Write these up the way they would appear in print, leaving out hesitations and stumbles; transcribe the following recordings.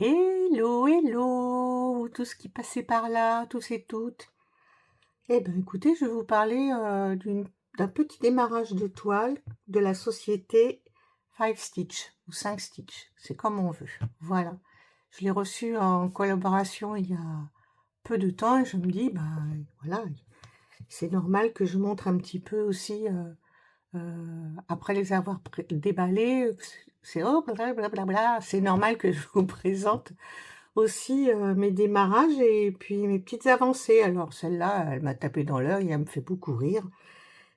Hello, hello, tout ce qui passait par là, tous et toutes. Eh bien, écoutez, je vais vous parler d'un petit démarrage de toile de la société Five Stitch ou 5 Stitch, c'est comme on veut. Voilà, je l'ai reçu en collaboration il y a peu de temps et je me dis, voilà, c'est normal que je montre un petit peu aussi, après les avoir déballés, c'est oh, blablabla, c'est normal que je vous présente aussi, mes démarrages et puis mes petites avancées. Alors celle-là, elle m'a tapé dans l'œil et elle me fait beaucoup rire.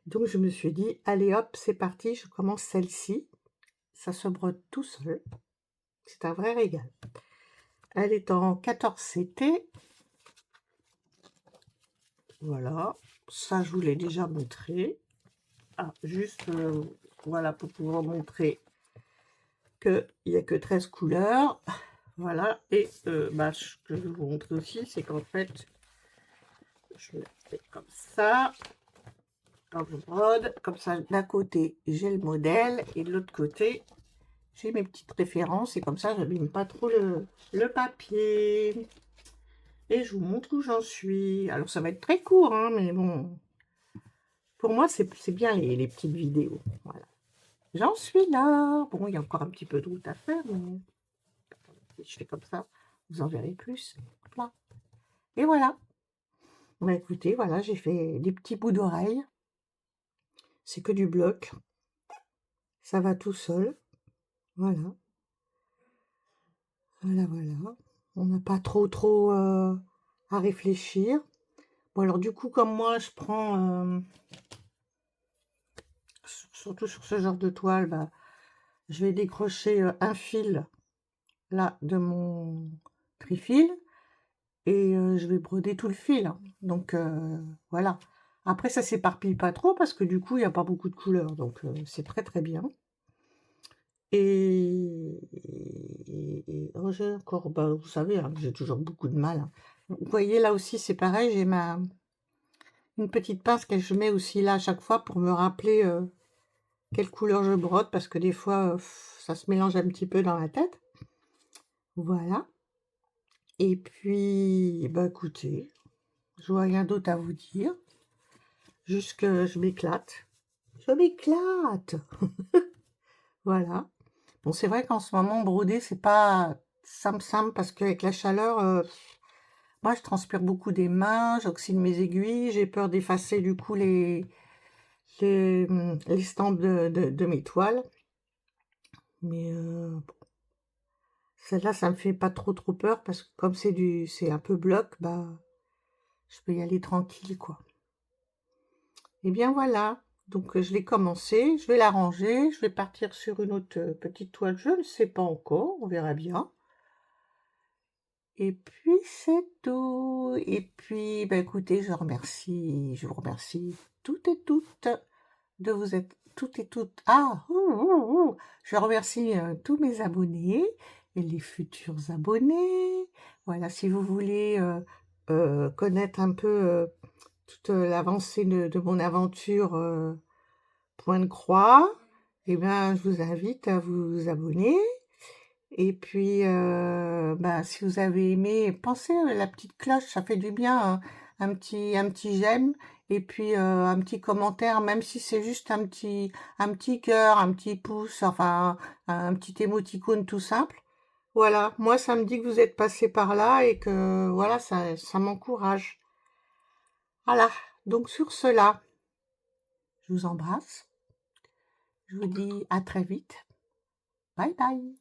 Donc je me suis dit: «Allez hop, c'est parti, je commence celle-ci». Ça se brode tout seul, c'est un vrai régal. Elle est en 14 CT, voilà. Ça, je vous l'ai déjà montré. Ah, juste, voilà, pour pouvoir montrer qu'il n'y a que 13 couleurs. Voilà et ce que je vais vous montrer aussi, c'est qu'en fait, je le fais comme ça. Quand je brode, comme ça, d'un côté, j'ai le modèle et de l'autre côté, j'ai mes petites références et comme ça, j'abîme pas trop le papier. Et je vous montre où j'en suis. Alors, ça va être très court, hein, mais bon, pour moi, c'est bien les petites vidéos. Voilà. J'en suis là. Bon, il y a encore un petit peu de route à faire, mais si je fais comme ça, vous en verrez plus. Hop là. Et voilà. Écoutez, voilà, j'ai fait des petits bouts d'oreilles. C'est que du bloc. Ça va tout seul. Voilà. Voilà, voilà. On n'a pas trop à réfléchir. Bon, alors du coup, comme moi, je prends, surtout sur ce genre de toile, je vais décrocher un fil, là, de mon trifil, et je vais broder tout le fil, hein. Donc, voilà. Après, ça s'éparpille pas trop, parce que du coup, il n'y a pas beaucoup de couleurs, donc c'est très très bien. Oh, j'ai encore, vous savez, hein, j'ai toujours beaucoup de mal, hein. Vous voyez, là aussi, c'est pareil, j'ai une petite pince que je mets aussi là à chaque fois pour me rappeler quelle couleur je brode, parce que des fois, ça se mélange un petit peu dans la tête. Voilà. Et puis, écoutez, je vois rien d'autre à vous dire. Juste que je m'éclate. Je m'éclate. Voilà. Bon, c'est vrai qu'en ce moment, broder, c'est pas simple parce qu'avec la chaleur, moi, je transpire beaucoup des mains, j'oxyde mes aiguilles, j'ai peur d'effacer du coup l'estampes de mes toiles. Mais celle-là, ça me fait pas trop peur parce que comme c'est un peu bloc, je peux y aller tranquille, quoi. Et bien voilà, donc je l'ai commencé, je vais la ranger, je vais partir sur une autre petite toile, je ne sais pas encore, on verra bien. Et puis c'est tout. Et puis, écoutez, je vous remercie toutes et toutes de vous être toutes et toutes. Ah, je remercie tous mes abonnés et les futurs abonnés. Voilà, si vous voulez connaître un peu toute l'avancée de mon aventure Point de Croix, eh bien, je vous invite à vous abonner. Et puis, si vous avez aimé, pensez à la petite cloche, ça fait du bien, hein. Un petit j'aime et puis un petit commentaire, même si c'est juste un petit cœur, un petit pouce, enfin un petit émoticône tout simple. Voilà, moi ça me dit que vous êtes passé par là et que voilà, ça m'encourage. Voilà, donc sur cela, je vous embrasse. Je vous dis à très vite. Bye bye.